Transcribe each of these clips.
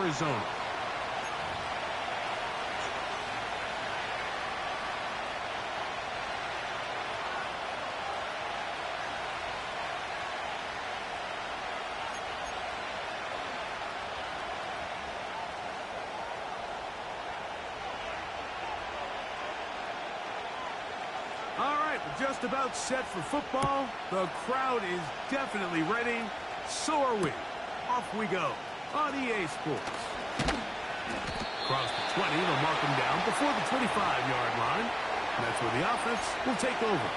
Arizona. Just about set for football. The crowd is definitely ready. So are we. Off we go on EA Sports. Across the 20, they'll mark him down before the 25-yard line. And that's where the offense will take over.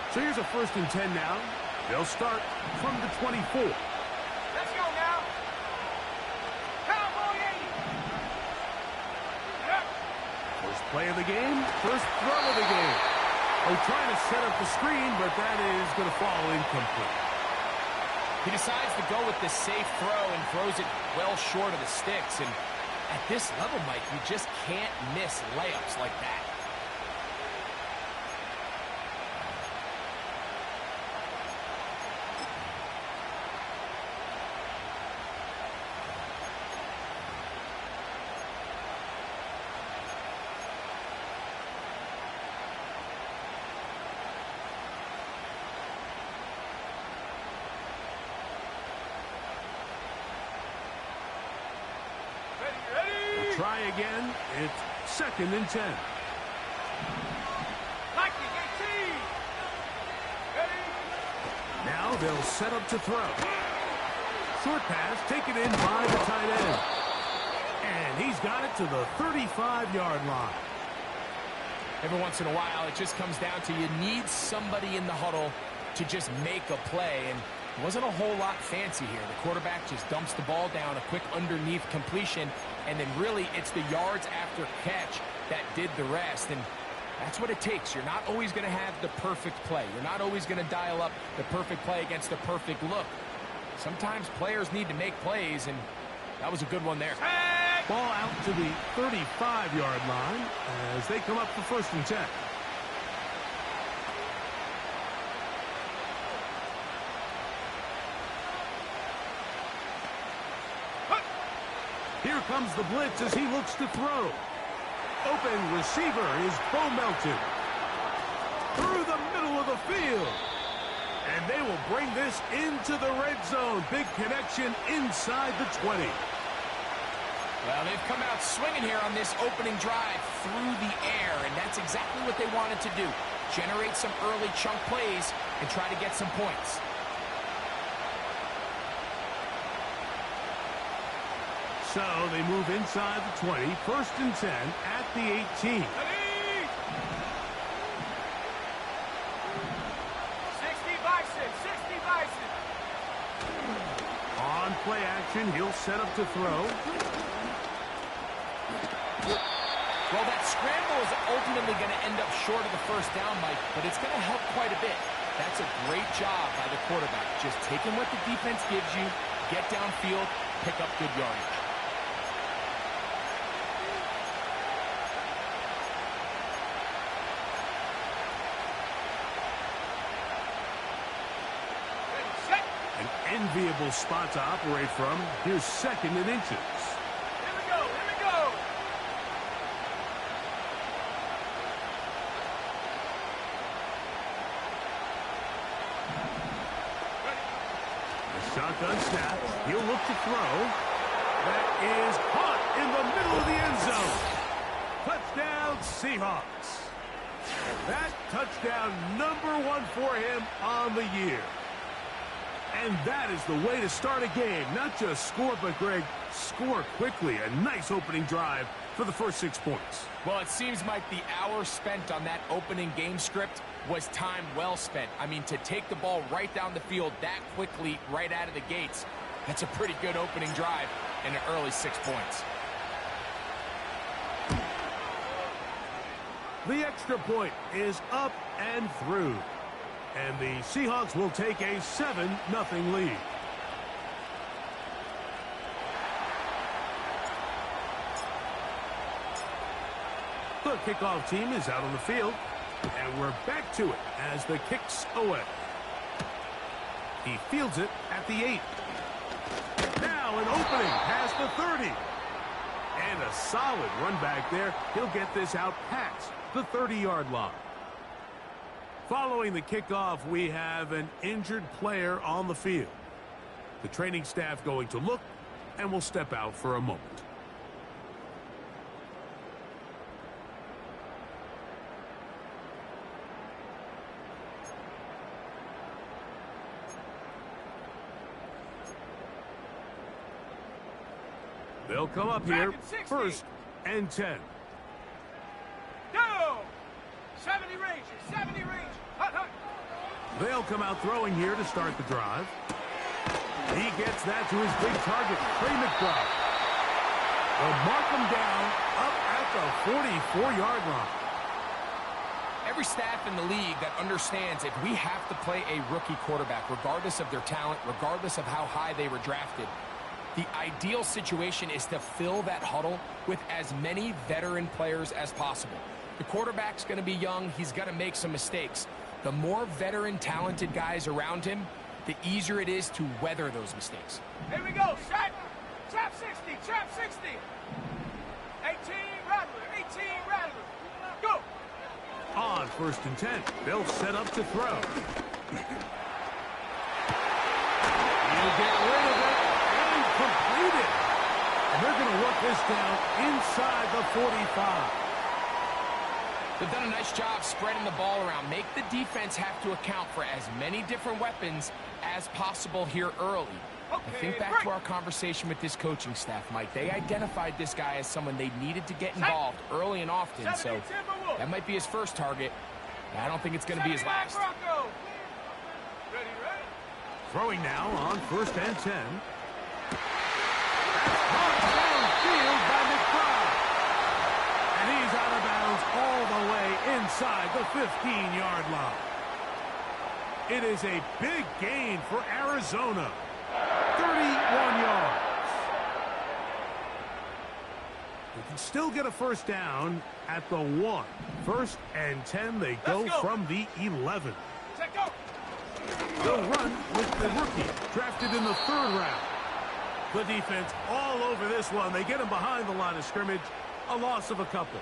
So here's a 1st and 10 now. They'll start from the 24. Let's go now. Cowboy 80. Yep. First play of the game, first throw of the game. Oh, trying to set up the screen, but that is going to fall incomplete. He decides to go with the safe throw and throws it well short of the sticks. And at this level, Mike, you just can't miss layups like that. Try again. It's 2nd and 10. Now they'll set up to throw. Short pass taken in by the tight end. And he's got it to the 35-yard line. Every once in a while, it just comes down to you need somebody in the huddle to just make a play. And it wasn't a whole lot fancy here. The quarterback just dumps the ball down, a quick underneath completion, and then really it's the yards after catch that did the rest. And that's what it takes. You're not always going to have the perfect play. You're not always going to dial up the perfect play against the perfect look. Sometimes players need to make plays, and that was a good one there. Ball out to the 35-yard line as they come up for 1st and 10. Here comes the blitz as he looks to throw. Open receiver is Bo Melton. Through the middle of the field. And they will bring this into the red zone. Big connection inside the 20. Well, they've come out swinging here on this opening drive through the air, and that's exactly what they wanted to do. Generate some early chunk plays and try to get some points. So they move inside the 20, 1st and 10 at the 18. 60 Bison, 60 Bison. On play action, he'll set up to throw. Well, that scramble is ultimately going to end up short of the 1st down, Mike, but it's going to help quite a bit. That's a great job by the quarterback. Just taking what the defense gives you, get downfield, pick up good yardage. Enviable spot to operate from. Here's 2nd and inches. Here we go, here we go. The shotgun snap. He'll look to throw. That is caught in the middle of the end zone. Touchdown, Seahawks. That touchdown #1 for him on the year. And that is the way to start a game. Not just score, but, Greg, score quickly. A nice opening drive for the first 6 points. Well, it seems like the hour spent on that opening game script was time well spent. I mean, to take the ball right down the field that quickly right out of the gates, that's a pretty good opening drive and an early 6 points. The extra point is up and through. And the Seahawks will take a 7-0 lead. The kickoff team is out on the field, and we're back to it as the kick's away. He fields it at the 8. Now an opening past the 30. And a solid run back there. He'll get this out past the 30-yard line. Following the kickoff, we have an injured player on the field. The training staff going to look, and will step out for a moment. They'll come up here, 1st and 10. Go! 70 range, 70 range. Hut, hut. They'll come out throwing here to start the drive. He gets that to his big target, Trey McBride. They'll mark him down up at the 44-yard line. Every staff in the league that understands if we have to play a rookie quarterback, regardless of their talent, regardless of how high they were drafted, the ideal situation is to fill that huddle with as many veteran players as possible. The quarterback's going to be young. He's going to make some mistakes. The more veteran, talented guys around him, the easier it is to weather those mistakes. Here we go. Set. Trap 60. Trap 60. 18 Rattler. 18 Rattler. Go. On 1st and 10, they'll set up to throw. He'll get rid of it and complete it. And they're going to work this down inside the 45. They've done a nice job spreading the ball around. Make the defense have to account for as many different weapons as possible here early. I think back to our conversation with this coaching staff, Mike. They identified this guy as someone they needed to get involved early and often, so that might be his first target. I don't think it's going to be his last. Ready, ready? Throwing now on 1st and 10. That's downfield by McBride. And he's out of bounds all the way inside the 15-yard line. It is a big gain for Arizona. 31 yards. They can still get a 1st down at the 1. 1st and 10, they go from the 11. Set, go. They'll run with the rookie, drafted in the 3rd round. The defense all over this one. They get him behind the line of scrimmage. A loss of a couple.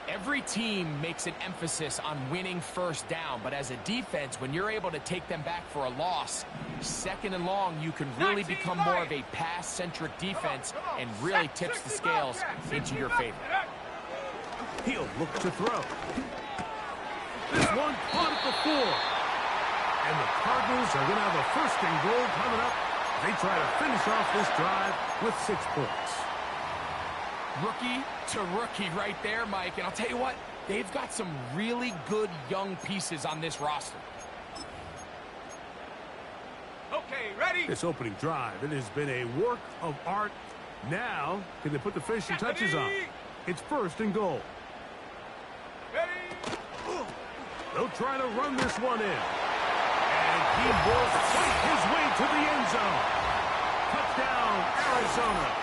Every team makes an emphasis on winning 1st down, but as a defense, when you're able to take them back for a loss, 2nd and long, you can really become more of a pass-centric defense and really tips the scales into your favor. He'll look to throw. This one caught at the 4. And the Cardinals are going to have a 1st and goal coming up. They try to finish off this drive with 6 points. Rookie to rookie right there, Mike. And I'll tell you what, they've got some really good young pieces on this roster. Okay, ready? This opening drive, it has been a work of art. Now, can they put the finishing touches on? It's 1st and goal. Ready? They'll try to run this one in. And he will fight his way to the end zone. Touchdown, Arizona.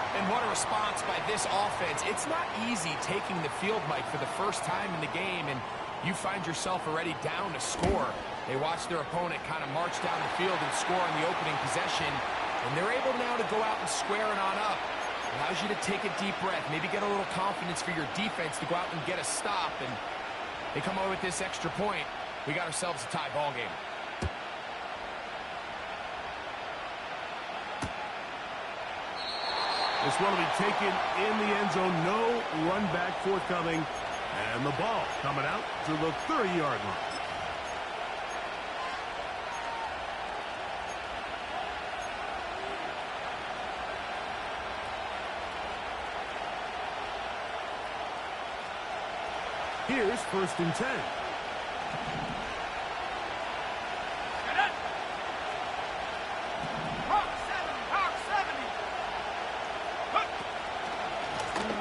And what a response by this offense. It's not easy taking the field, Mike, for the first time in the game, and you find yourself already down to score. They watch their opponent kind of march down the field and score on the opening possession, and they're able now to go out and square it on up. Allows you to take a deep breath, maybe get a little confidence for your defense to go out and get a stop, and they come away with this extra point. We got ourselves a tie ball game. This one will be taken in the end zone. No run back forthcoming. And the ball coming out to the 30-yard line. Here's 1st and 10.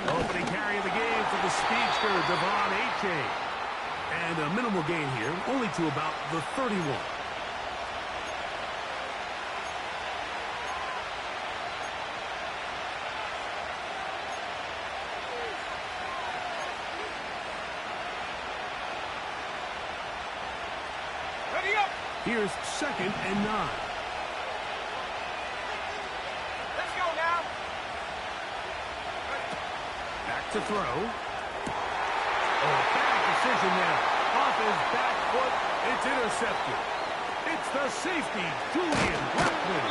Opening carry of the game for the speedster, Devon Achane. And a minimal gain here, only to about the 31. Here's 2nd and 9. Let's go now. Back to throw. Oh, bad decision there. Off his back foot, it's intercepted. It's the safety, Julian Blackmon.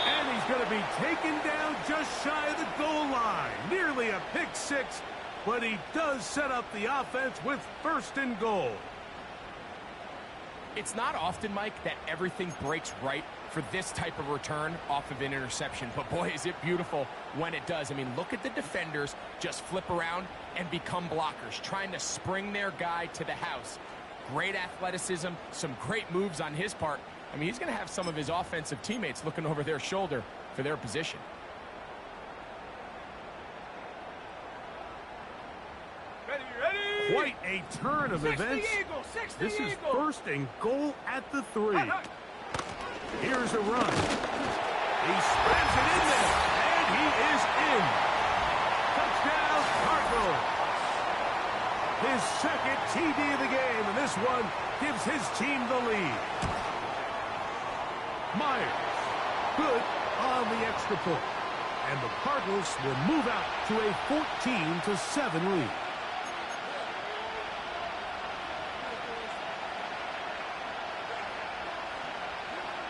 And he's going to be taken down just shy of the goal line. Nearly a pick six, but he does set up the offense with 1st and goal. It's not often, Mike, that everything breaks right for this type of return off of an interception. But boy, is it beautiful when it does. I mean, look at the defenders just flip around and become blockers, trying to spring their guy to the house. Great athleticism, some great moves on his part. I mean, he's going to have some of his offensive teammates looking over their shoulder for their position. Ready, ready. Quite a turn of 60 events. Eagle, 60 This is Eagle. 1st and goal at the 3. Here's a run. He spreads it in there, and he is in. Touchdown, Cardinals. His 2nd TD of the game, and this one gives his team the lead. Myers, good on the extra point. And the Cardinals will move out to a 14-7 lead.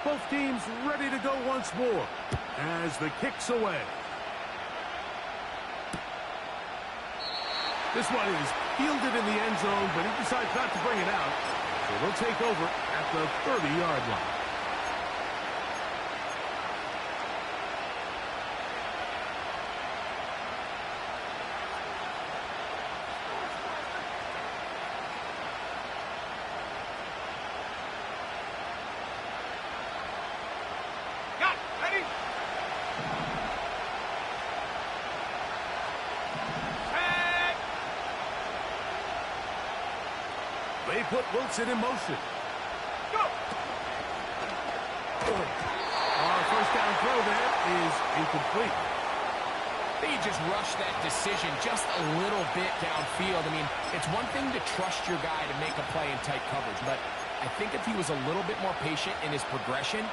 Both teams ready to go once more as the kick's away. This one is fielded in the end zone, but he decides not to bring it out. So they'll take over at the 30-yard line. Got it. Ready. Set. They put Wilson in motion. Go. Our 1st down throw there is incomplete. They just rushed that decision just a little bit downfield. I mean, it's one thing to trust your guy to make a play in tight coverage, but I think if he was a little bit more patient in his progression,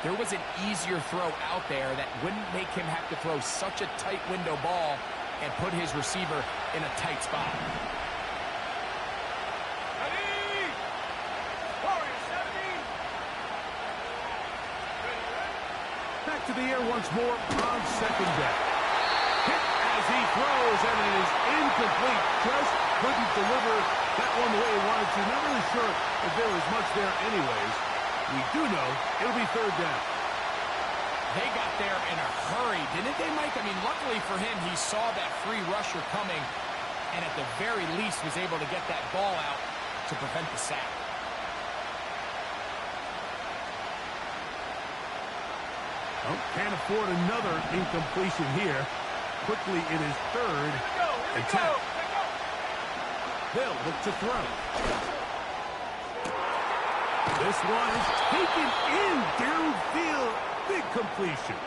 there was an easier throw out there that wouldn't make him have to throw such a tight window ball and put his receiver in a tight spot. Ready. Warrior 70. Back to the air once more on 2nd down. Hit as he throws, and it is incomplete. Just couldn't deliver that one the way he wanted to. Not really sure if there was much there anyways. We do know it'll be 3rd down. They got there in a hurry, didn't they, Mike? I mean, luckily for him, he saw that free rusher coming, and at the very least was able to get that ball out to prevent the sack. Oh, can't afford another incompletion here. Quickly, it is 3rd and 10. They'll look to throw. This one is taken in downfield. Big completion.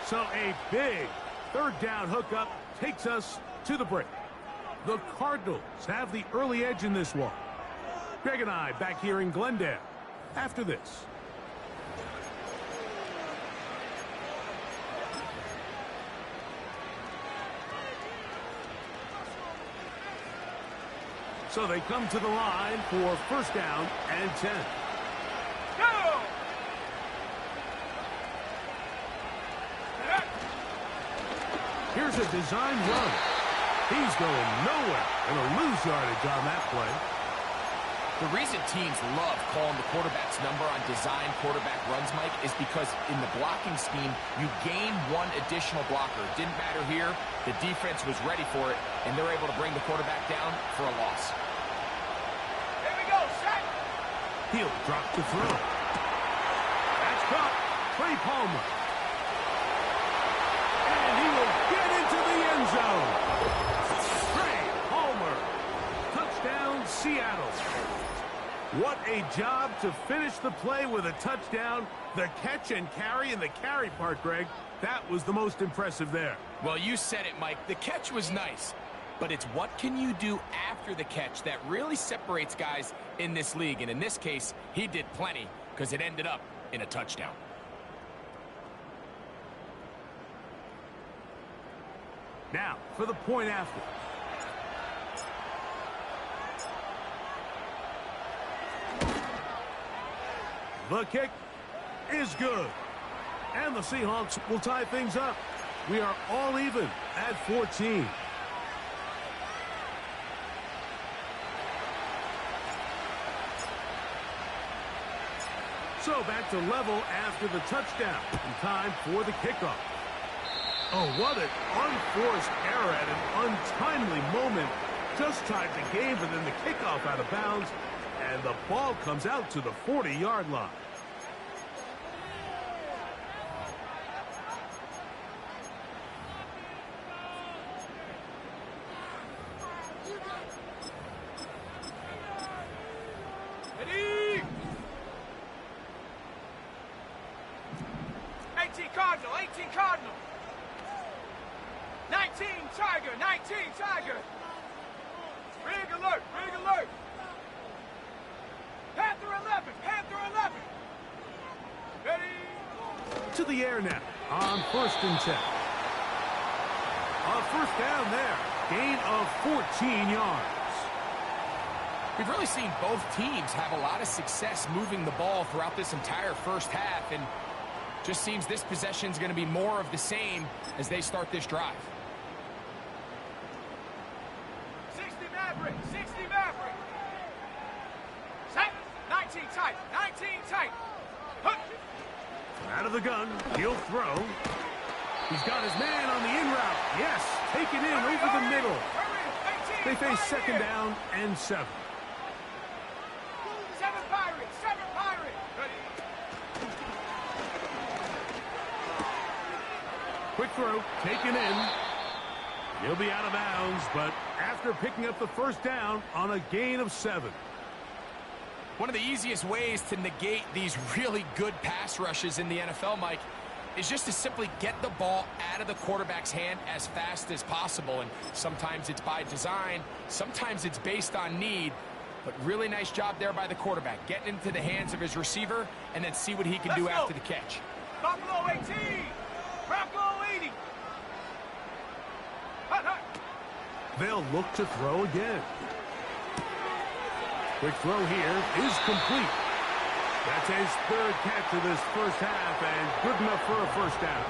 So a big 3rd down hookup takes us to the break. The Cardinals have the early edge in this one. Greg and I back here in Glendale after this. So they come to the line for 1st down and 10. Go. Here's a design run. He's going nowhere, and a lose yardage on that play. The reason teams love calling the quarterback's number on design quarterback runs, Mike, is because in the blocking scheme, you gain one additional blocker. It didn't matter here. The defense was ready for it, and they're able to bring the quarterback down for a loss. Here we go. Set. He'll drop to throw. Trey Palmer. And he will get into the end zone. Trey Palmer. Touchdown, Seattle. What a job to finish the play with a touchdown. The catch and carry and the carry part, Greg, that was the most impressive there. Well, you said it, Mike. The catch was nice, but it's what can you do after the catch that really separates guys in this league. And in this case, he did plenty because it ended up in a touchdown. Now, for the point after. The kick is good. And the Seahawks will tie things up. We are all even at 14. So back to level after the touchdown. And time for the kickoff. Oh, what an unforced error at an untimely moment. Just tied the game, but then the kickoff out of bounds. And the ball comes out to the 40-yard line. Ready? 18 Cardinal, 18 Cardinal. 19 Tiger, 19 Tiger. Rig alert, rig alert. Panther 11, Panther 11. Ready? To the air now on 1st and 10. A first down there. Gain of 14 yards. We've really seen both teams have a lot of success moving the ball throughout this entire first half, and just seems this possession is going to be more of the same as they start this drive. 60 Maverick, 60 Maverick. Set, 19 tight, 19 tight. Hook. Out of the gun, he'll throw. He's got his man on the in route. Yes, taken in over the middle. They face second down and 7. 7 Pirates, 7 Pirates. Ready? Quick throw, taken in. He'll be out of bounds, but after picking up the first down on a gain of 7. One of the easiest ways to negate these really good pass rushes in the NFL, Mike, is just to simply get the ball out of the quarterback's hand as fast as possible. And sometimes it's by design, sometimes it's based on need. But really nice job there by the quarterback, getting into the hands of his receiver and then see what he can do after the catch. Buffalo 18, Bronco 80. Hut, hut. They'll look to throw again. Quick throw here is complete. That's his 3rd catch of this first half and good enough for a first down.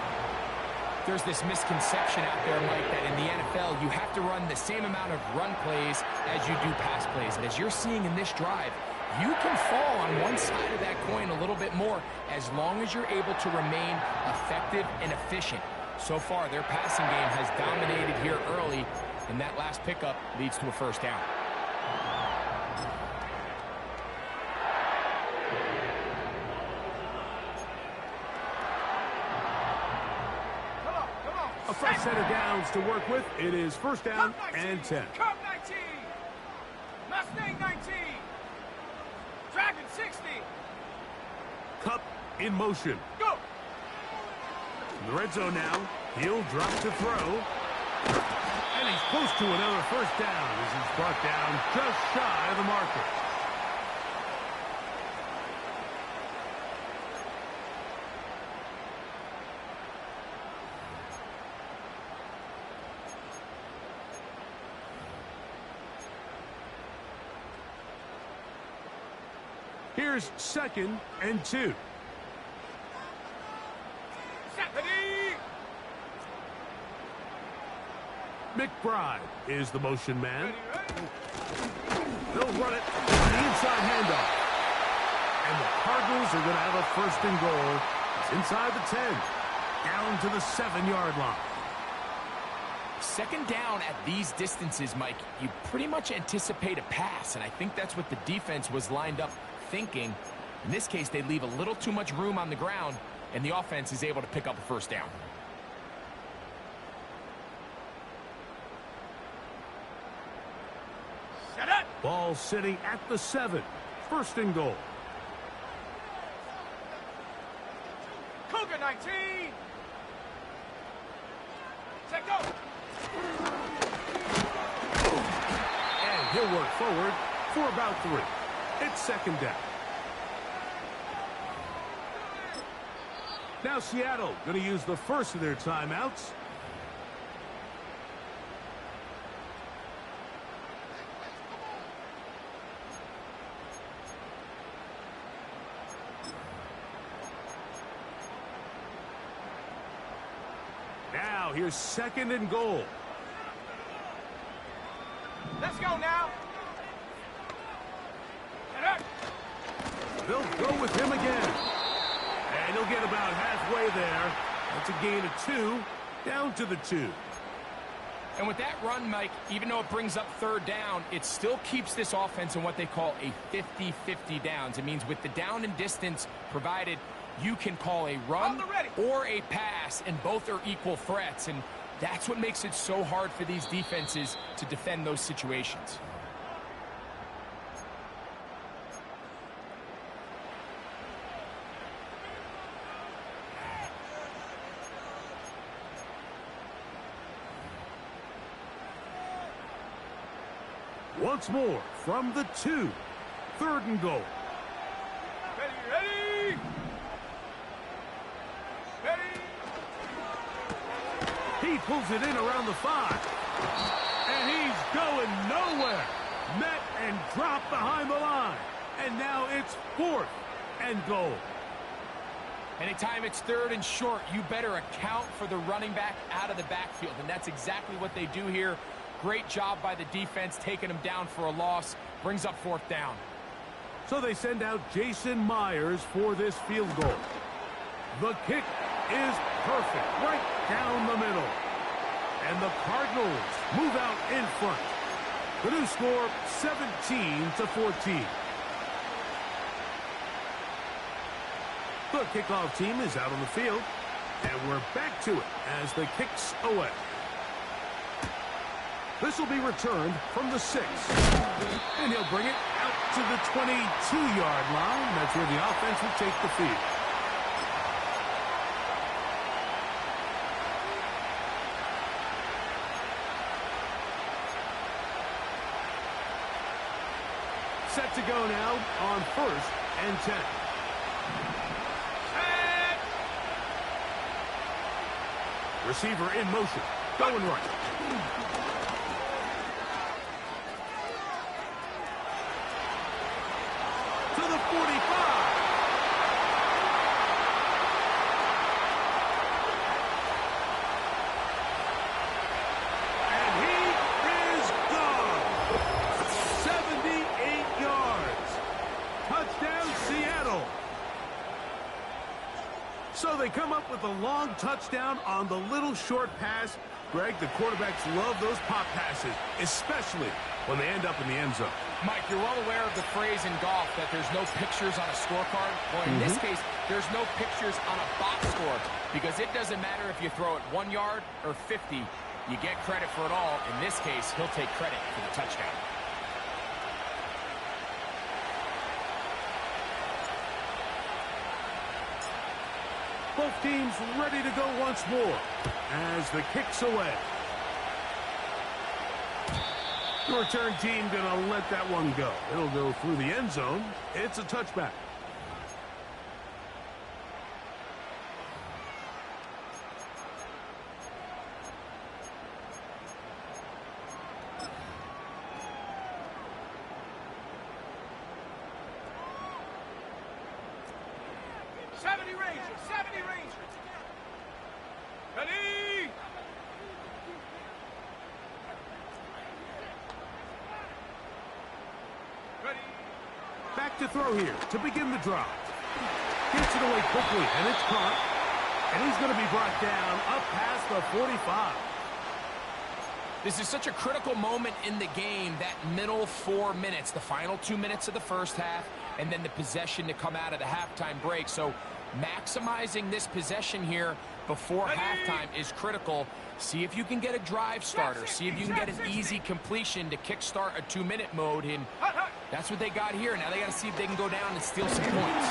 There's this misconception out there, Mike, that in the NFL you have to run the same amount of run plays as you do pass plays. And as you're seeing in this drive, you can fall on one side of that coin a little bit more as long as you're able to remain effective and efficient. So far, their passing game has dominated here early, and that last pickup leads to a first down. A fresh set of downs to work with. It is first down and 10. Cub 19. Mustang 19. Dragon 60. Cup in motion. Go. In the red zone now. He'll drop to throw. And he's close to another first down as he's brought down just shy of the marker. Here's 2nd and 2. McBride is the motion man. They'll run it on the inside handoff. And the Cardinals are going to have a 1st and goal. It's inside the 10. Down to the 7-yard line. 2nd down at these distances, Mike, you pretty much anticipate a pass, and I think that's what the defense was lined up thinking. In this case, they leave a little too much room on the ground, and the offense is able to pick up a first down. Set up. Ball sitting at the 7. First and goal. Cougar 19. Set go. And he'll work forward for about 3. It's second down. Now Seattle going to use the first of their timeouts. Now here's second and goal. Let's go now. Set up. They'll go with him again. And he'll get about halfway there. That's a gain of 2, down to the 2. And with that run, Mike, even though it brings up third down, it still keeps this offense in what they call a 50-50 downs. It means with the down and distance provided, you can call a run or a pass, and both are equal threats. And that's what makes it so hard for these defenses to defend those situations. Once more from the 2. Third and goal. Ready. He pulls it in around the 5. And he's going nowhere. Met and dropped behind the line. And now it's 4th and goal. Anytime it's third and short, you better account for the running back out of the backfield. And that's exactly what they do here. Great job by the defense, taking him down for a loss. Brings up 4th down. So they send out Jason Myers for this field goal. The kick is perfect, right down the middle. And the Cardinals move out in front. The new score, 17-14. The kickoff team is out on the field. And we're back to it as the kick's away. This will be returned from the 6. And he'll bring it out to the 22-yard line. That's where the offense will take the field. Set to go now on 1st and 10. Receiver in motion. Going right. To the 45. And he is gone. 78 yards. Touchdown, Seattle. So they come up with a long touchdown on the little short pass. Greg, the quarterbacks love those pop passes, especially when they end up in the end zone. Mike, you're well aware of the phrase in golf that there's no pictures on a scorecard. Well, in this case, there's no pictures on a box score because it doesn't matter if you throw it 1 yard or 50. You get credit for it all. In this case, he'll take credit for the touchdown. Both teams ready to go once more as the kick's away. The return team going to let that one go. It'll go through the end zone. It's a touchback. Back to throw here to begin the drive. Gets it away quickly, and it's caught. And he's going to be brought down up past the 45. This is such a critical moment in the game, that middle 4 minutes, the final 2 minutes of the first half, and then the possession to come out of the halftime break. So Maximizing this possession here before halftime is critical. See if you can get a drive starter. See if you can get an easy completion to kickstart a 2-minute mode. And that's what they got here. Now they got to see if they can go down and steal some points.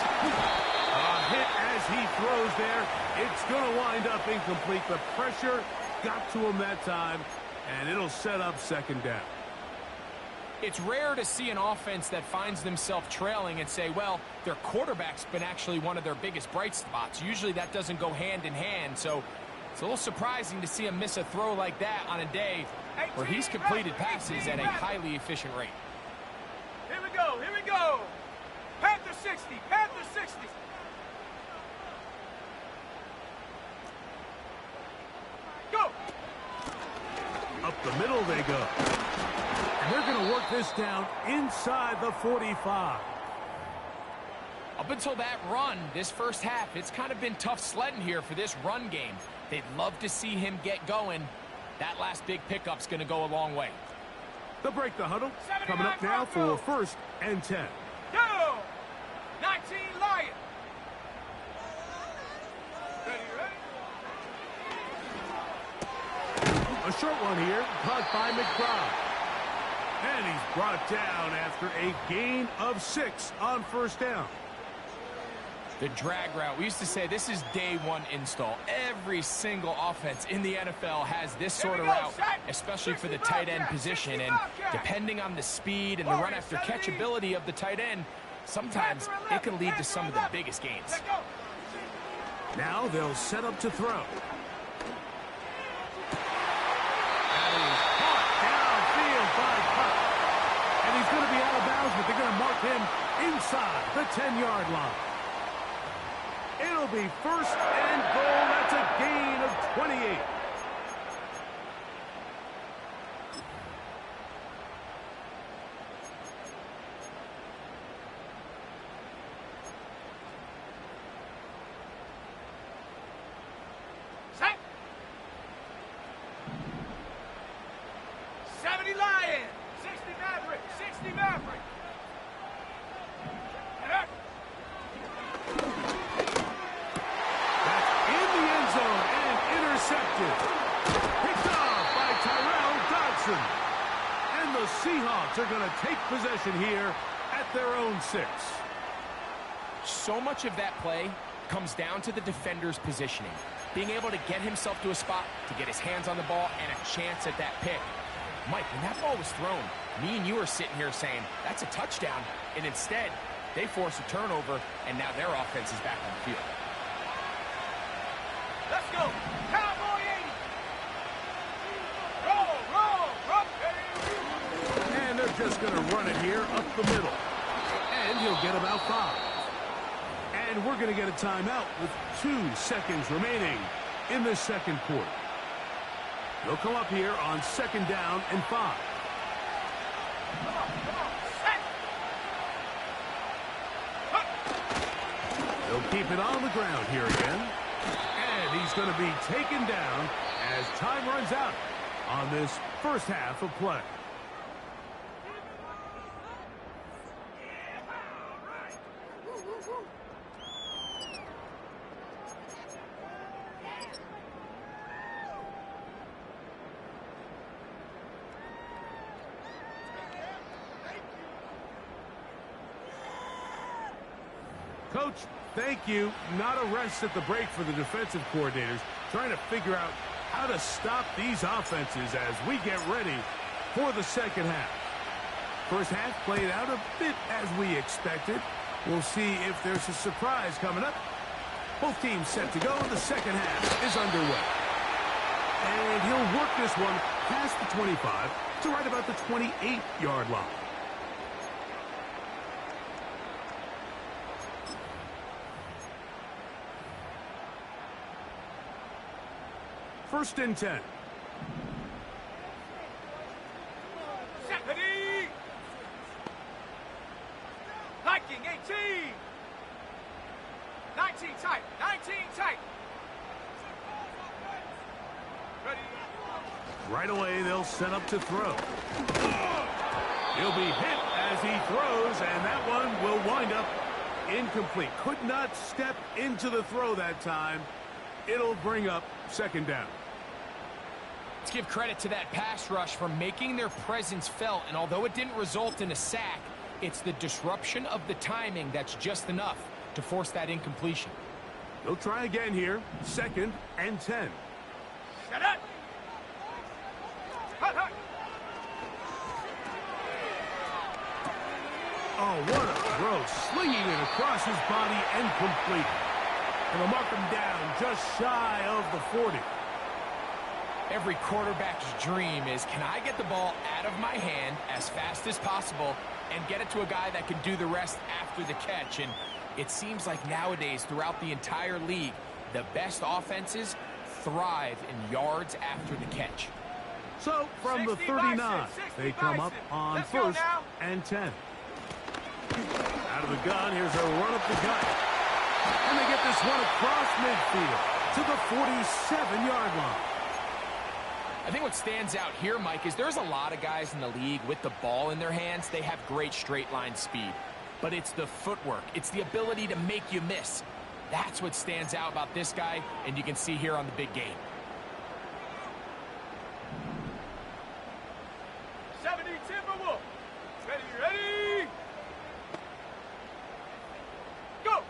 A hit as he throws there. It's going to wind up incomplete. The pressure got to him that time, and it'll set up second down. It's rare to see an offense that finds themselves trailing and say, well, their quarterback's been actually one of their biggest bright spots. Usually that doesn't go hand in hand, so it's a little surprising to see him miss a throw like that on a day where he's completed passes at a highly efficient rate. Here we go, here we go. Panther 60, Panther 60. Go. Up the middle they go. And they're going to work this down inside the 45. Up until that run, this first half, it's kind of been tough sledding here for this run game. They'd love to see him get going. That last big pickup's going to go a long way. They'll break the huddle. Coming up now for 1st and 10. Go! 19 Lion. Ready, ready? A short one here, caught by McBride. And he's brought down after a gain of 6 on 1st down. The drag route, we used to say this is day one install. Every single offense in the NFL has this sort of route, especially for the tight end position. And depending on the speed and the run after catch ability of the tight end, sometimes it can lead to some of the biggest gains. Now they'll set up to throw. He's going to be out of bounds, but they're going to mark him inside the 10-yard line. It'll be 1st and goal. That's a gain of 28. Set. 70 Lion. 60 Maverick, 60 Maverick. That's in the end zone and intercepted. Picked off by Tyrell Dodson. And the Seahawks are going to take possession here at their own 6. So much of that play comes down to the defender's positioning. Being able to get himself to a spot, to get his hands on the ball, and a chance at that pick. Mike, when that ball was thrown, me and you are sitting here saying, that's a touchdown. And instead, they force a turnover, and now their offense is back on the field. Let's go. Cowboy 80. Roll, roll, roll, baby. And they're just going to run it here up the middle. And he'll get about 5. And we're going to get a timeout with 2 seconds remaining in the second quarter. They'll come up here on 2nd down and 5. They'll keep it on the ground here again. And he's going to be taken down as time runs out on this first half of play. Coach, thank you. Not a rest at the break for the defensive coordinators, trying to figure out how to stop these offenses as we get ready for the second half. First half played out a bit as we expected. We'll see if there's a surprise coming up. Both teams set to go. The second half is underway. And he'll work this one past the 25 to right about the 28-yard line. First and 10. Ready. Viking 18. 19 tight. 19 tight. Ready. Right away, they'll set up to throw. He'll be hit as he throws, and that one will wind up Incomplete. Could not step into the throw that time. It'll bring up second down. Let's give credit to that pass rush for making their presence felt, and although it didn't result in a sack, it's the disruption of the timing that's just enough to force that incompletion. They'll try again here. 2nd and 10. Shut up! Hut, hut. Oh, what a throw. Slinging it across his body and complete. And they'll mark him down just shy of the 40. Every quarterback's dream is, can I get the ball out of my hand as fast as possible and get it to a guy that can do the rest after the catch? And it seems like nowadays, throughout the entire league, the best offenses thrive in yards after the catch. So, from the 39, they come up on 1st and 10. Out of the gun, here's a run up the gut. And they get this one across midfield to the 47-yard line. I think what stands out here, Mike, is there's a lot of guys in the league with the ball in their hands. They have great straight line speed. But it's the footwork. It's the ability to make you miss. That's what stands out about this guy, and you can see here on the big game. 70 Timberwolves. Ready? Go!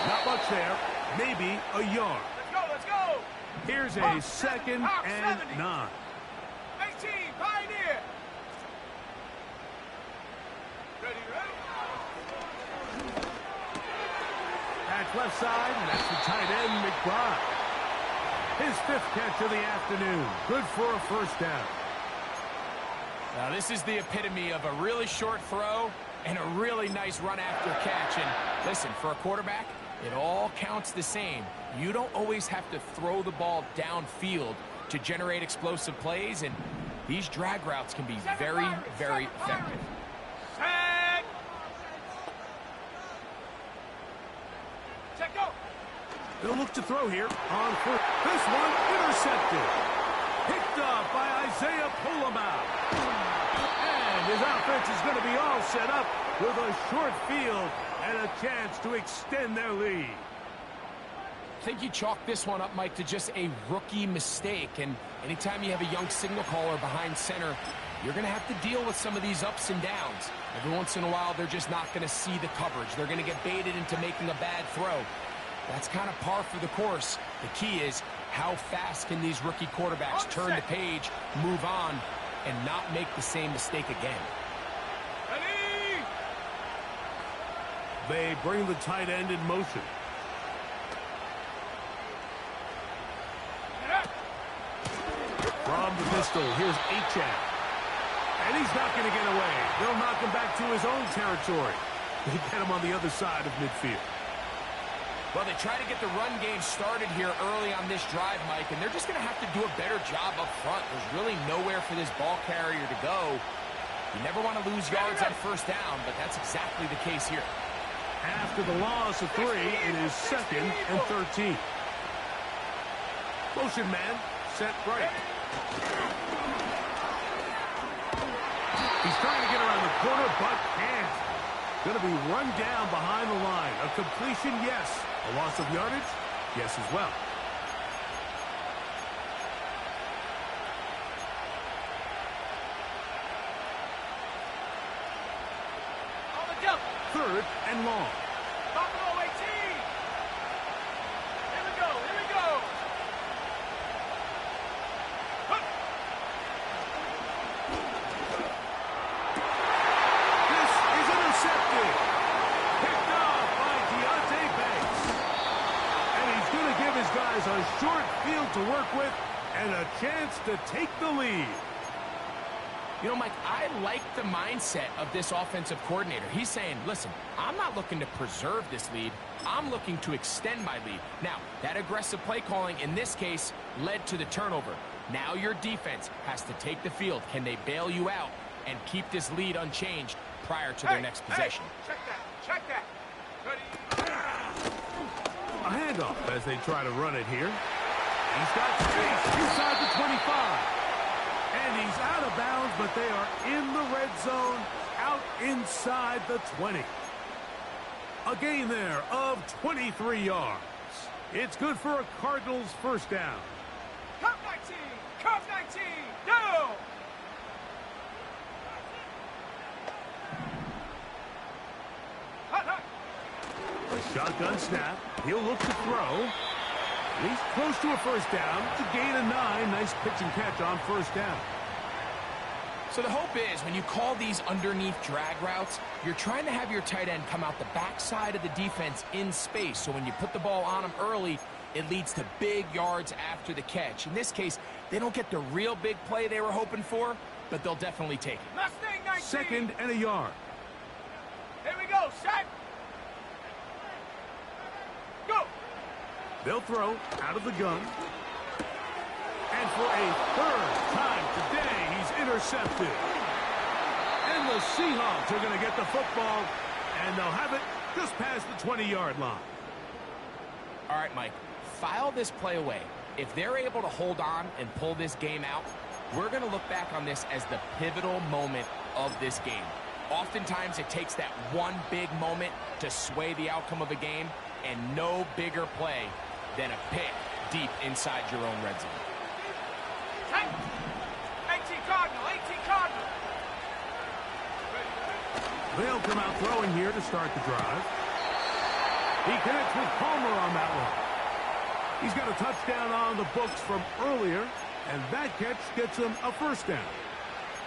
Not much there. Maybe a yard. Let's go! Here's a 2nd and 9. 18, Pioneer! Ready? Patch left side, and that's the tight end, McBride. His 5th catch of the afternoon. Good for a 1st down. Now, this is the epitome of a really short throw and a really nice run after catch. And listen, for a quarterback, it all counts the same. You don't always have to throw the ball downfield to generate explosive plays, and these drag routes can be very, very effective. Set! Check, go! They'll look to throw here on 4th. This one intercepted. Picked up by Isaiah Polamau. And his offense is going to be all set up with a short field and a chance to extend their lead. I think you chalk this one up, Mike, to just a rookie mistake. And anytime you have a young signal caller behind center, you're going to have to deal with some of these ups and downs. Every once in a while, they're just not going to see the coverage. They're going to get baited into making a bad throw. That's kind of par for the course. The key is, how fast can these rookie quarterbacks turn the page, move on, and not make the same mistake again? Ready? They bring the tight end in motion. From the pistol, here's Achane. And he's not going to get away. They'll knock him back to his own territory. They get him on the other side of midfield. Well, they try to get the run game started here early on this drive, Mike, and they're just going to have to do a better job up front. There's really nowhere for this ball carrier to go. You never want to lose yards on 1st down, but that's exactly the case here. After the loss of 3, it is 2nd and 13. Motion man, set right. He's trying to get around the corner, but can't. Going to be run down behind the line. A completion, yes. A loss of yardage, yes as well. On the jump. 3rd and long. Buffalo 18. Here we go. Hup. This is intercepted. Picked off by Deonte Banks. And he's going to give his guys a short field to work with and a chance to take the lead. You know, Mike, I like the mindset of this offensive coordinator. He's saying, listen, I'm not looking to preserve this lead. I'm looking to extend my lead. Now, that aggressive play calling in this case led to the turnover. Now your defense has to take the field. Can they bail you out and keep this lead unchanged prior to their next possession? Check that. Ready? A handoff as they try to run it here. He's got space inside the 25. And And he's out of bounds, but they are in the red zone, out inside the 20. A gain there of 23 yards. It's good for a Cardinals first down. Cup 19! Cup 19! No! Hut, hut. A shotgun snap. He'll look to throw. He's close to a first down. It's a gain of 9. Nice pitch and catch on first down. So the hope is when you call these underneath drag routes, you're trying to have your tight end come out the backside of the defense in space. So when you put the ball on him early, it leads to big yards after the catch. In this case, they don't get the real big play they were hoping for, but they'll definitely take it. Mustang 19! Second and a yard. Here we go, set! Go! They'll throw out of the gun. And for a third time today, he's intercepted. And the Seahawks are going to get the football, and they'll have it just past the 20-yard line. All right, Mike, file this play away. If they're able to hold on and pull this game out, we're going to look back on this as the pivotal moment of this game. Oftentimes, it takes that one big moment to sway the outcome of a game, and no bigger play than a pick deep inside your own red zone. 18 Cardinal, 18 Cardinal. They'll come out throwing here to start the drive. He connects with Palmer on that one. He's got a touchdown on the books from earlier, and that catch gets him a first down.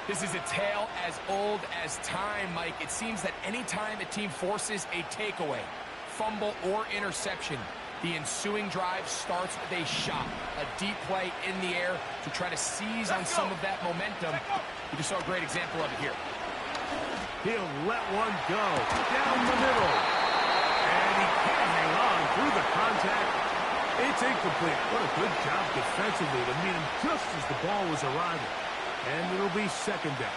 This is a tale as old as time, Mike. It seems that any time a team forces a takeaway, fumble, or interception, the ensuing drive starts with a shot, a deep play in the air to try to seize on some of that momentum. You just saw a great example of it here. He'll let one go down the middle. And he can't hang on through the contact. It's incomplete. What a good job defensively to meet him just as the ball was arriving. And it'll be second down.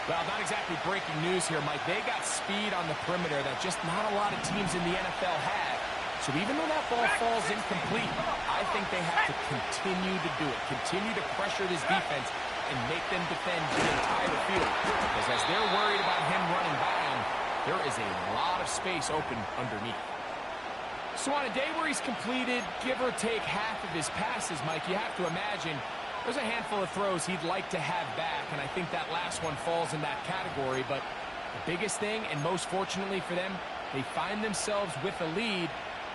Well, not exactly breaking news here, Mike. They got speed on the perimeter that just not a lot of teams in the NFL have. So even though that ball falls incomplete, I think they have to continue to do it. Continue to pressure this defense and make them defend the entire field. Because as they're worried about him running by them, there is a lot of space open underneath. So on a day where he's completed, give or take half of his passes, Mike, you have to imagine there's a handful of throws he'd like to have back, and I think that last one falls in that category. But the biggest thing, and most fortunately for them, they find themselves with a lead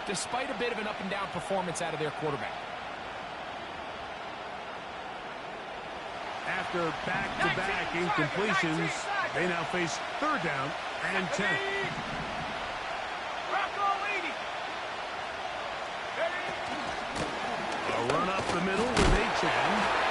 despite a bit of an up-and-down performance out of their quarterback. After back-to-back incompletions, they now face third down and 10. A run up the middle with Achane.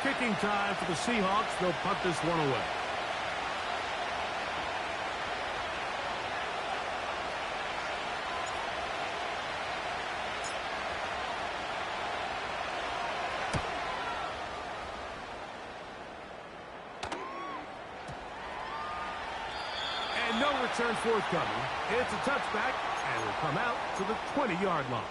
Kicking time for the Seahawks. They'll punt this one away. And no return forthcoming. It's a touchback, and will come out to the 20-yard line.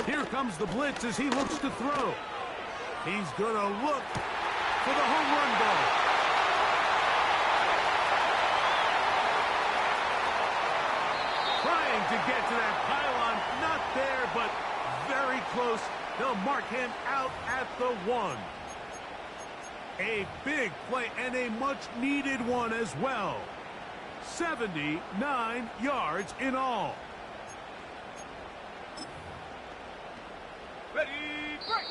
Here comes the blitz as he looks to throw. He's going to look for the home run ball. Trying to get to that pylon. Not there, but very close. They'll mark him out at the 1. A big play and a much-needed one as well. 79 yards in all. Ready, break.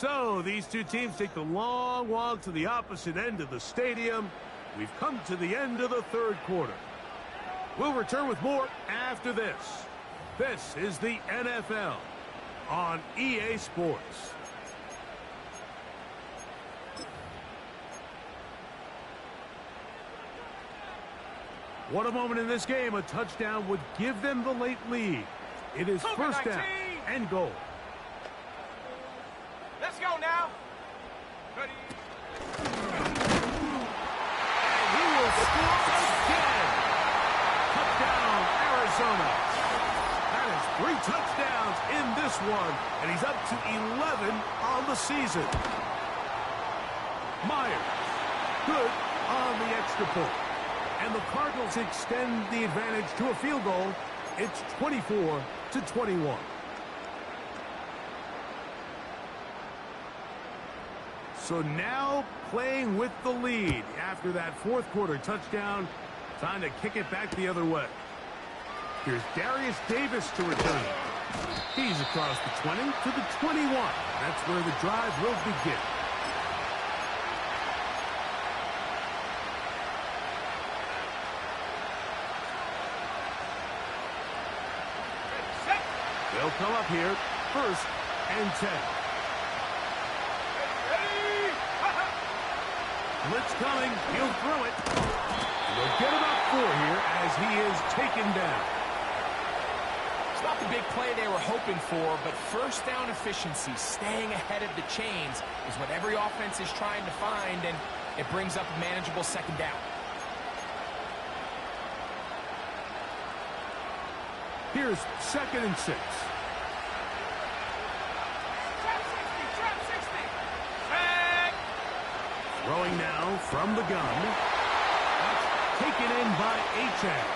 So these two teams take the long walk to the opposite end of the stadium. We've come to the end of the third quarter. We'll return with more after this. This is the NFL on EA Sports. What a moment in this game. A touchdown would give them the late lead. It is first down and goal. Let's go now. Ready. And he will score again. Touchdown, Arizona. That is 3 touchdowns in this one, and he's up to 11 on the season. Myers, good on the extra point. And the Cardinals extend the advantage to a field goal. It's 24-21. So now playing with the lead after that fourth quarter touchdown. Time to kick it back the other way. Here's Darius Davis to return. He's across the 20 to the 21. That's where the drive will begin. They'll come up here, 1st and 10. Blitz coming, he'll throw it. They'll get about 4 here as he is taken down. It's not the big play they were hoping for, but first down efficiency, staying ahead of the chains, is what every offense is trying to find, and it brings up a manageable second down. Here's 2nd and 6. Trap 60. Throwing now from the gun. That's taken in by Achane.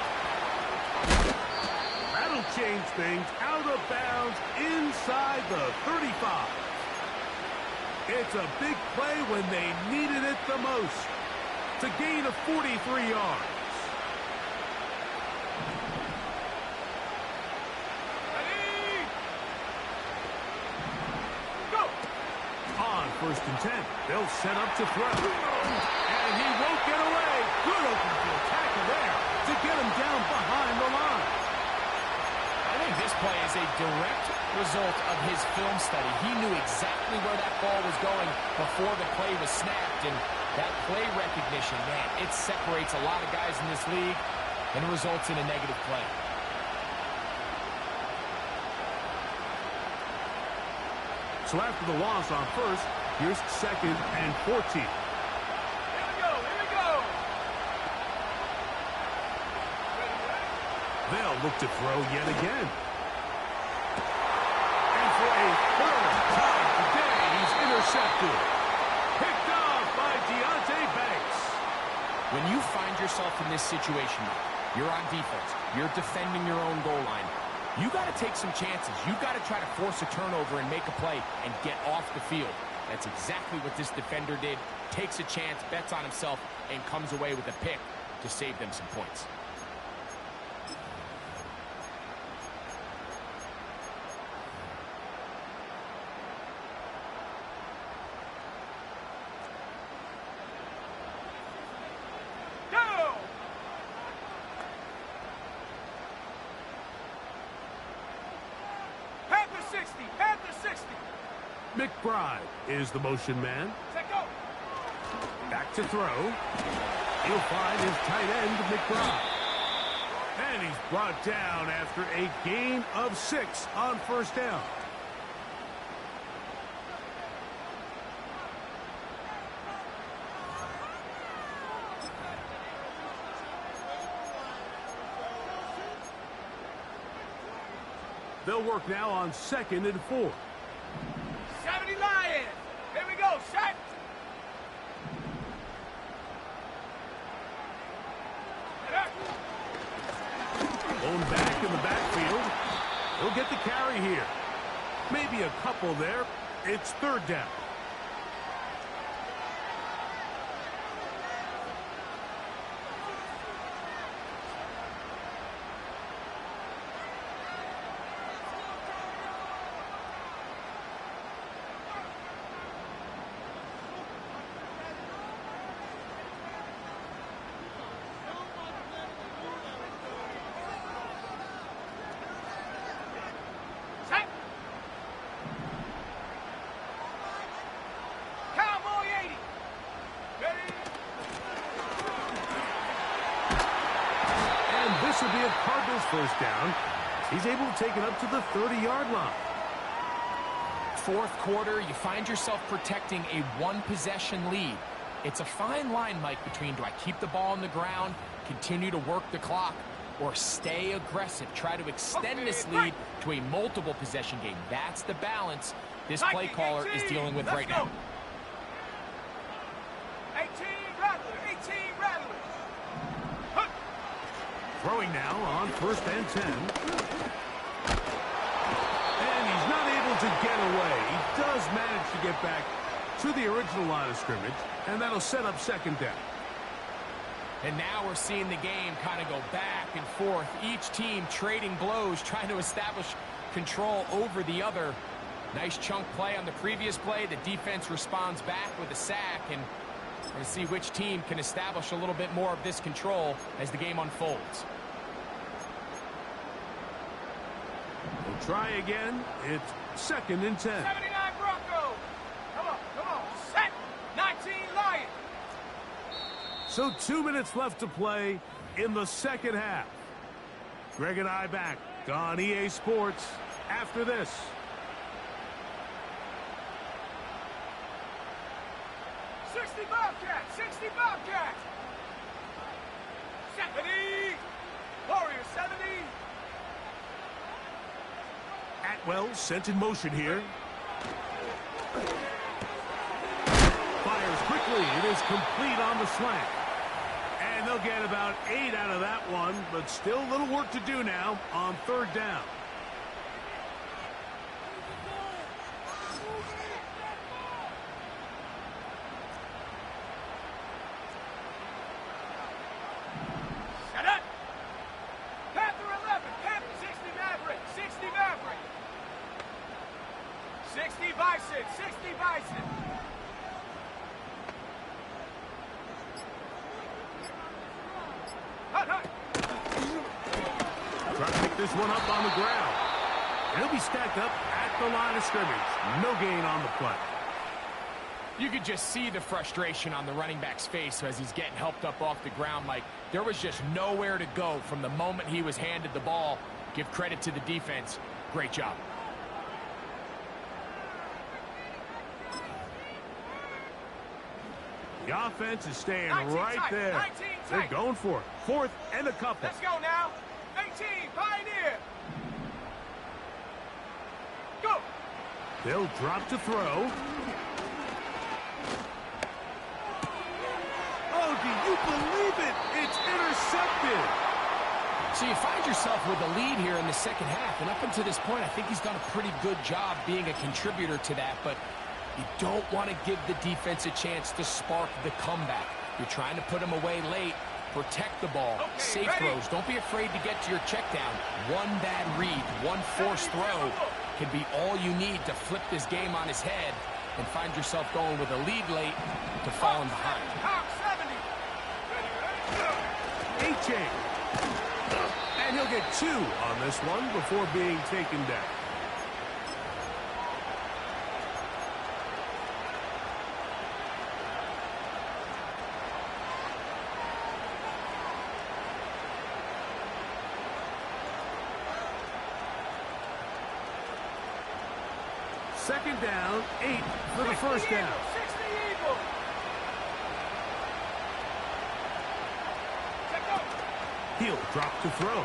That'll change things. Out of bounds inside the 35. It's a big play when they needed it the most. To gain of 43 yards. On 1st and 10, they'll set up to throw. And he won't get away. Good open field tackle there to get him down behind the line. I think this play is a direct result of his film study. He knew exactly where that ball was going before the play was snapped, and that play recognition, man, it separates a lot of guys in this league and results in a negative play. So after the loss on 1st, here's 2nd and 14. Here we go. They'll look to throw yet again. And for a 3rd time today, he's intercepted. Picked off by Deonte Banks. When you find yourself in this situation, you're on defense, you're defending your own goal line, you got to take some chances. You got to try to force a turnover and make a play and get off the field. That's exactly what this defender did. Takes a chance, bets on himself, and comes away with a pick to save them some points. Panther 60. McBride is the motion man. Set go. Back to throw. He'll find his tight end, McBride. And he's brought down after a gain of 6 on 1st down. They'll work now on 2nd and 4. 70 Lions. Here we go. Set. Blown back in the backfield. He'll get the carry here. Maybe a couple there. It's 3rd down. first down. He's able to take it up to the 30-yard line. Fourth quarter, you find yourself protecting a one-possession lead. It's a fine line, Mike, between do I keep the ball on the ground, continue to work the clock, or stay aggressive, try to extend this lead to a multiple possession game. That's the balance this play caller is dealing with right now. 18 Rattler, 18 Rattler. Throwing now on 1st and 10. And he's not able to get away. He does manage to get back to the original line of scrimmage, and that'll set up 2nd down. And now we're seeing the game kind of go back and forth. Each team trading blows, trying to establish control over the other. Nice chunk play on the previous play. The defense responds back with a sack, and we're going to see which team can establish a little bit more of this control as the game unfolds. We'll try again. It's 2nd and 10. 79 Broncos. Come on, set. 19 Lions. So 2 minutes left to play in the 2nd half. Greg and I back on EA Sports after this. Bobcats, 60 Bobcats. 70. Warriors, 70. Atwell sent in motion here. Fires quickly. It is complete on the slant. And they'll get about 8 out of that one, but still a little work to do now on 3rd down. Set up. Panther 11, Panther 60 Maverick, 60 Maverick. 60 Bison, 60 Bison. Trying to pick this one up on the ground. And he'll be stacked up at the line of scrimmage. No gain on the play. You could just see the frustration on the running back's face as he's getting helped up off the ground. Like, there was just nowhere to go from the moment he was handed the ball. Give credit to the defense. Great job. The offense is staying 19 right tight, there. 19 They're tight. going for it. 4th and a couple. Let's go now. 18 Pioneer. Go. They'll drop to throw. Oh, do you believe it? It's intercepted. So you find yourself with a lead here in the 2nd half, and up until this point, I think he's done a pretty good job being a contributor to that, but you don't want to give the defense a chance to spark the comeback. You're trying to put him away late, protect the ball, safe throws. Don't be afraid to get to your check down. One bad read, one forced throw can be all you need to flip this game on his head and find yourself going with a lead late to falling behind. Hawk 70. H.A. And he'll get 2 on this one before being taken down. Second down, 8 for the first down. 60 Eagles. Check out. He'll drop to throw.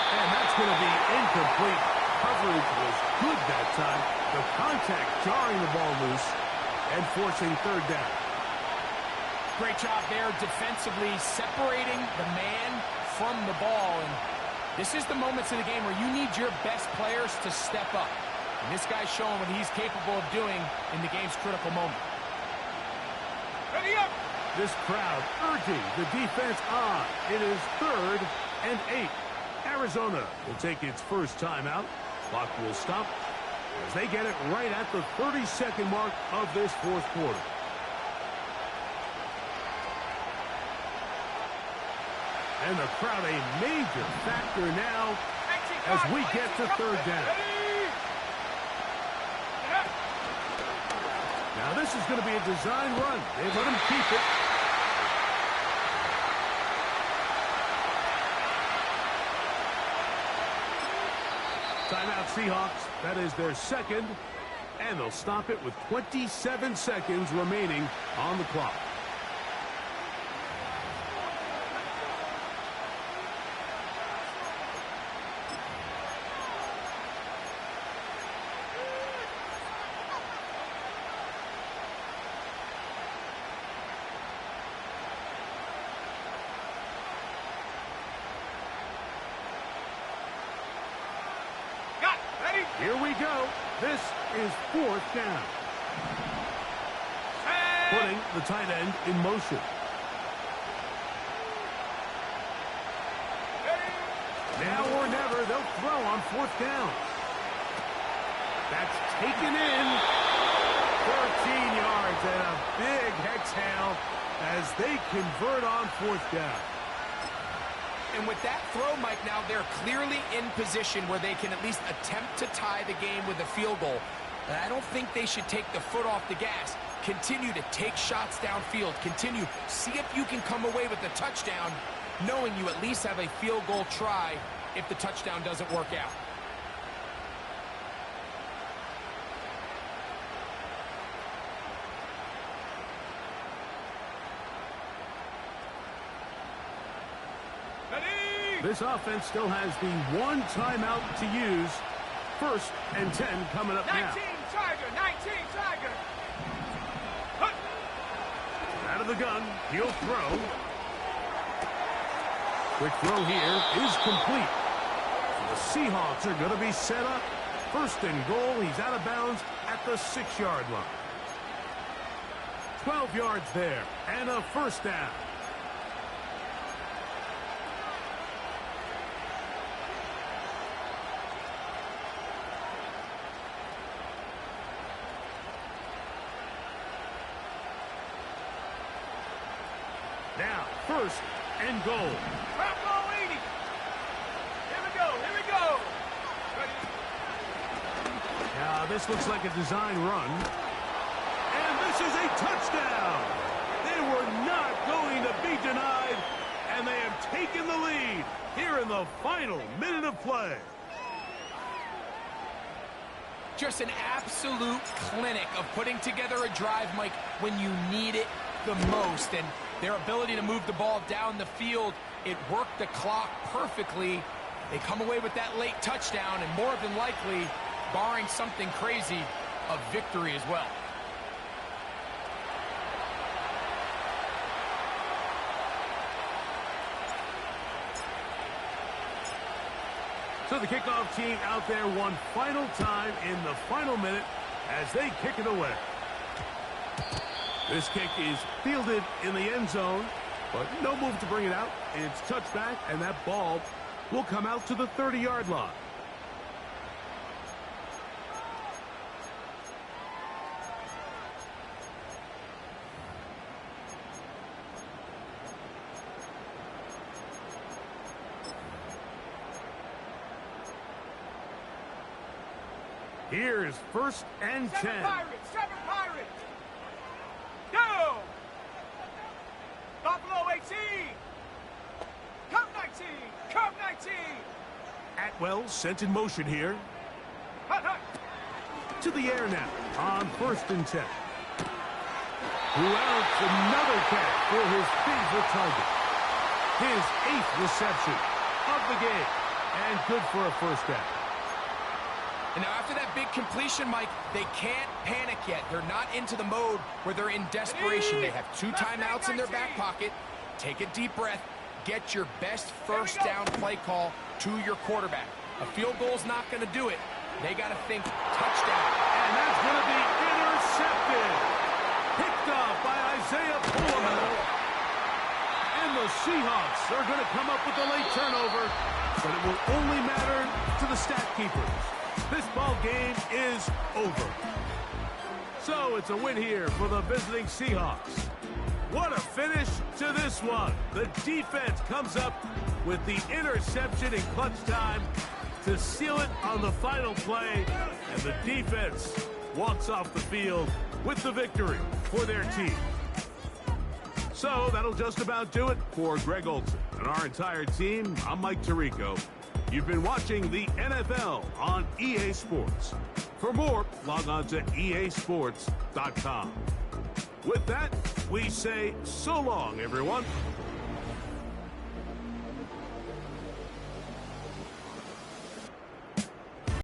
And that's going to be incomplete. Coverage was good that time. The contact jarring the ball loose and forcing 3rd down. Great job there defensively, separating the man from the ball. And this is the moments in the game where you need your best players to step up. And this guy's showing what he's capable of doing in the game's critical moment. Ready up. This crowd urging the defense on. It is 3rd and 8. Arizona will take its first timeout. Clock will stop as they get it right at the 30-second mark of this 4th quarter. And the crowd a major factor now as we get to 3rd down. Now this is going to be a design run. They let him keep it. Timeout Seahawks. That is their second. And they'll stop it with 27 seconds remaining on the clock. Here we go. This is fourth down. Putting the tight end in motion. Now or never, they'll throw on fourth down. That's taken in. 13 yards and a big exhale as they convert on fourth down. And with that throw, Mike, now they're clearly in position where they can at least attempt to tie the game with a field goal. And I don't think they should take the foot off the gas. Continue to take shots downfield. Continue. See if you can come away with a touchdown, knowing you at least have a field goal try if the touchdown doesn't work out. This offense still has the one timeout to use. 1st and 10 coming up 19 now. Tiger, 19 Tiger. Out of the gun, he'll throw. Quick throw here is complete. The Seahawks are going to be set up. 1st and goal, he's out of bounds at the 6-yard line. 12 yards there, and a 1st down. Now, 1st and goal. Trap ball 80. Here we go, here we go. Ready? Now, this looks like a design run. And this is a touchdown. They were not going to be denied, and they have taken the lead here in the final minute of play. Just an absolute clinic of putting together a drive, Mike, when you need it the most. And their ability to move the ball down the field, it worked the clock perfectly. They come away with that late touchdown, and more than likely, barring something crazy, a victory as well. So the kickoff team out there one final time in the final minute as they kick it away. This kick is fielded in the end zone, but no move to bring it out. It's touched back, and that ball will come out to the 30-yard line. Here's 1st and 10. 7 Pirates, 7 Pirates. Go! Buffalo 18. Come 19, come 19. Atwell sent in motion here. Hut, hut. To the air now on 1st and 10. Who else another catch for his favorite target. His 8th reception of the game. And good for a 1st down. And now after that big completion, Mike, they can't panic yet. They're not into the mode where they're in desperation. They have 2 timeouts in their back pocket. Take a deep breath. Get your best 1st down play call to your quarterback. A field goal's not going to do it. They got to think touchdown. And that's going to be intercepted. Picked off by Isaiah Pullman. And the Seahawks are going to come up with a late turnover, but it will only matter to the stat keepers. This ball game is over. So it's a win here for the visiting Seahawks. What a finish to this one. The defense comes up with the interception in clutch time to seal it on the final play. And the defense walks off the field with the victory for their team. So that'll just about do it for Greg Olsen and our entire team. I'm Mike Tirico. You've been watching the NFL on EA Sports. For more, log on to easports.com. With that, we say so long, everyone.